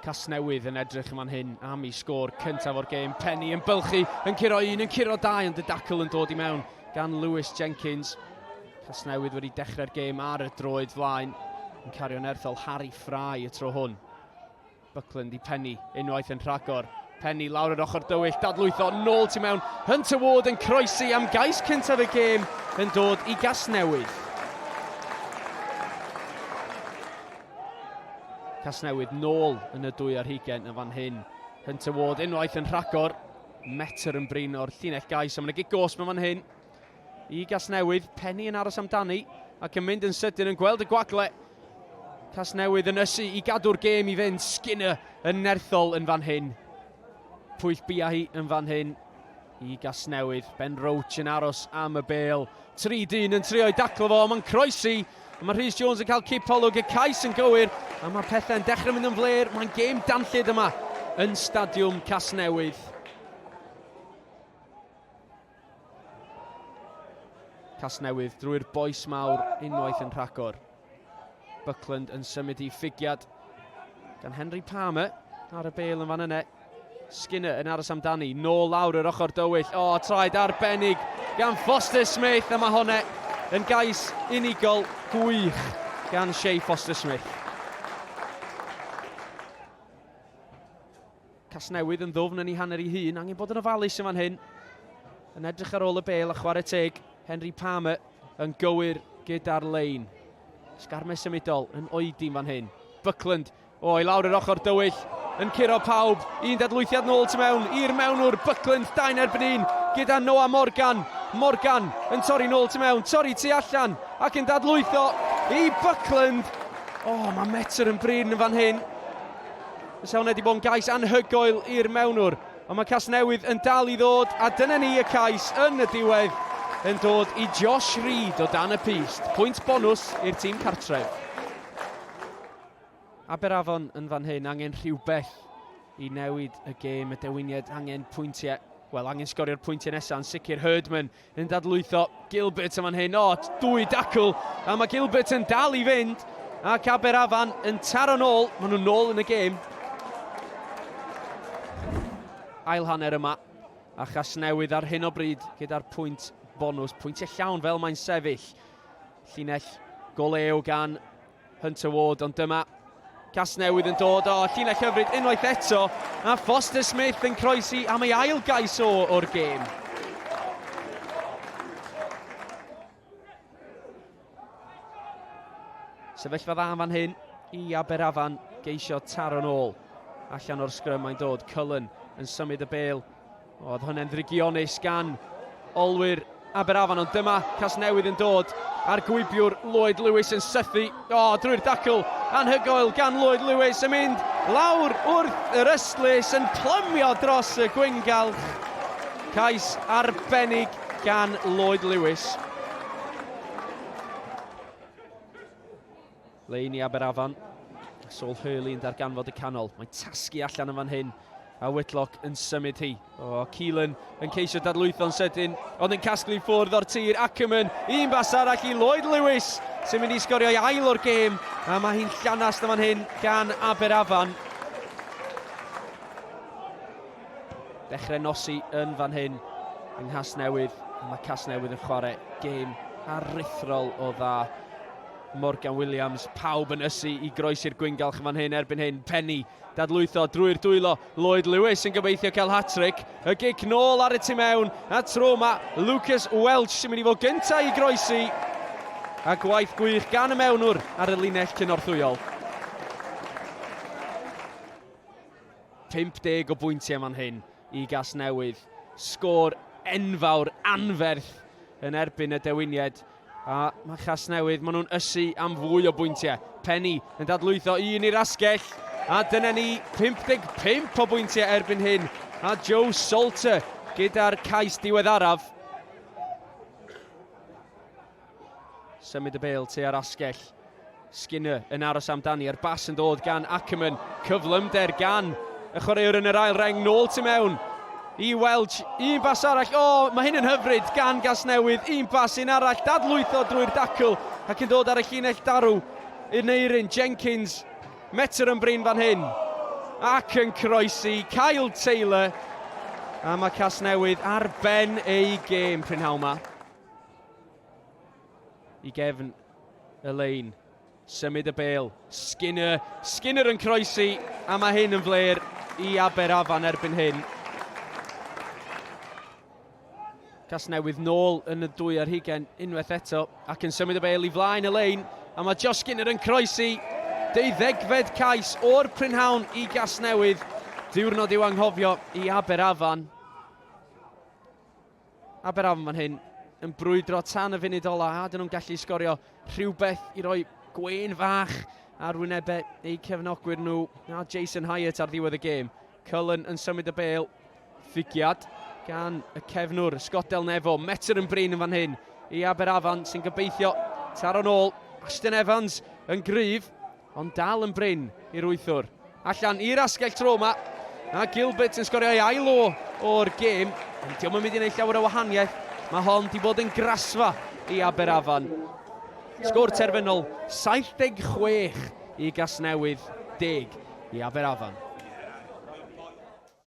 Casnewydd yn edrych yma'n hyn am ei sgôr cyntaf o'r gêm. Penny yn bylchu, yn curo un, yn curo dau, ond y dacl yn dod i mewn gan Lewis Jenkins. Casnewydd wedi dechrau'r gêm ar y droed flaen, yn cario'n erthol Harry Fry y tro hwn. Buckland i Penny, unwaith yn rhagor. Penny lawr yr ochr dywyll, dadlwytho nôl tu mewn. Hunter Ward yn croesi am gais cyntaf y gêm yn dod i Gasnewydd. Casnewydd nôl yn y dwy ar hugen yn fan hyn. Hunter Ward unwaith yn rhagor. Metr yn brin o'r llinell gais, a mae'n gigos mewn fan hyn. I Gasnewydd, Penny yn aros amdani ac yn mynd yn sydyn yn gweld y gwagle. Casnewydd yn ysu i gadw'r gêm i fynd. Skinner yn nerthol yn fan hyn. Pwyll bia hi yn fan hyn i Gasnewydd. Ben Roach yn aros am y bêl. 3-1 yn trio i daclo fo, mae'n croesi. Mae Rhys Jones yn cael cipolwg, y cais yn gywir, a mae pethau'n dechrau mynd yn fler. Mae'n gêm danllyd yma yn Stadiwm Casnewydd. Casnewydd drwy'r boes mawr unwaith yn rhagor. Buckland yn symud i ffigiad gan Henry Palmer ar y bêl yn fan yna. Skinner yn aros amdani, nôl lawr yr ochr dywyll. O, traed arbennig gan Foster Smith, a mae hwnna yn gais unigol gwych gan Shea Foster Smith. Casnewydd yn ddwfn yn ei hanner ei hun, angen bod yn ofalus yn fan hyn. Yn edrych ar ôl y bêl a chwarae teg. Henry Palmer yn gywir gyda'r lein. Sgarmes symudol yn oedi fan hyn. Buckland, o, i lawr yr ochr dywyll, yn curo pawb. Un dadlwythiad nôl tu mewn, i'r mewnwr. Buckland, 2 erbyn 1, gyda Noah Morgan. Morgan yn torri nôl tu mewn, torri tu allan, ac yn dadlwytho i Buckland. O, mae metr yn brin yn fan hyn. Fysa hwnna wedi bod yn gais anhygoel i'r mewnwr, ond mae Casnewydd yn dal i ddod, a dyna ni y cais yn y diwedd yn dod i Josh Reid o dan y pist. Pwynt bonws i'r tîm cartref. Aberavon yn fan hyn, angen rhywbeth i newid y gêm, y dewiniad, angen pwyntiau. Wel, angen sgorio'r pwyntiau nesaf, yn sicr Herdman yn dadlwytho. Gilbert yn fan hyn, o, 2 dacl, a mae Gilbert yn dal i fynd, ac Aberafan yn taro nôl, maen nhw'n nôl yn y gêm. Ail hanner yma, a Casnewydd ar hyn o bryd gyda'r pwynt bonws, pwyntiau llawn fel mae'n sefyll. Llinell goleo gan Hunter Ward, ond dyma Casnewydd yn dod, o, llinell hyfryd unwaith eto, a Foster Smith yn croesi am ei ail gais o'r gêm. Sefyllfa dda fan hyn i Aberafan geisio taro nôl. Allan o'r sgrym mae'n dod, Cullen yn symud y bêl. Oedd hwnna'n ddrigionus gan olwyr Aberafan, ond dyma Casnewydd yn dod a'r gwybiwr Lloyd Lewis yn sythu. O, drwy'r dacl anhygoel gan Lloyd Lewis yn mynd lawr wrth yr ystlys, yn plymio dros y gwyngalch. Cais arbennig gan Lloyd Lewis. Lein i Aberafan. Saul Hurley yn darganfod y canol. Mae'n tasgu allan yn fan hyn. A Whitlock yn symud hi. O, Keelan yn ceisio dadlwytho'n sydyn, ond yn casglu ffwrdd o'r tir. Ackerman, un bas arall i Lloyd Lewis, sy'n mynd i sgorio i ail o'r gêm, a mae hi'n llanast yn fan hyn gan Aberafan. Dechrau nosi yn fan hyn yng Nghasnewydd, a mae Casnewydd yn chwarae gêm aruthrol o dda. Morgan Williams, pawb yn ysu i groesi'r gwyngalch yn fan hyn erbyn hyn. Penny, dadlwytho drwy'r dwylo. Lloyd Lewis yn gobeithio cael hat-trick. Y gic nôl ar y tu mewn. A tro ma Lucas Welch sy'n mynd i fod gynta i groesi. A gwaith gwych gan y mewnwr ar y linell cynorthwyol. 50 o bwyntiau man hyn i Gasnewydd. Sgôr enfawr, anferth yn erbyn y dewiniad. A mae Casnewydd, maen nhw'n ysu am fwy o bwyntiau. Penny yn dadlwytho un i'r asgell. A dyna ni 55 o bwyntiau erbyn hyn. A Joe Salter gyda'r cais diweddaraf. Symud y bêl tua'r asgell. Skinner yn aros amdani, a'r bas yn dod gan Ackerman. Cyflymder gan y chwaraewr yn yr ail reng, nôl tu mewn i Welch, un bas arall. O, mae hyn yn hyfryd gan Gasnewydd, un bas un arall, dadlwytho drwy'r dacl ac yn dod ar y llinell darw. Uneirin Jenkins, metr yn brin fan hyn. ac yn croesi Kyle Taylor. A mae Casnewydd ar ben ei gêm prynhawn ma. I gefn y lein. Symud y bêl. Skinner yn croesi. A mae hyn yn fler i Aberafan erbyn hyn. Casnewydd nôl yn y 2 ar 20 unwaith eto ac yn symud y bêl i flaen y lein a mae Josh Skinner yn croesi 12fed cais o'r prynhawn i Gasnewydd. Diwrnod i'w anghofio i Aberafan. Aberafan fan hyn yn brwydro tan y funud ola a dyn nhw'n gallu sgorio rhywbeth i roi gwen fach ar wynebau eu cefnogwyr nhw a Jason Hyatt ar ddiwedd y gêm. Cullen yn symud y bêl. Ffigiad gan y cefnwr, Scotel Nefo, metr yn brin yn fan hyn i Aberafan sy'n gobeithio taro nôl. Ashton Evans yn gryf, ond dal yn brin i'r wythwr. Allan i'r asgell tro ma, a Gilbert yn sgorio ei ail o'r gêm. Diolch yn mynd i wneud llawer o wahaniaeth, mae hon di bod yn grasfa i Aberafan. Sgôr terfynol 76 i Gasnewydd, 10 i Aberafan.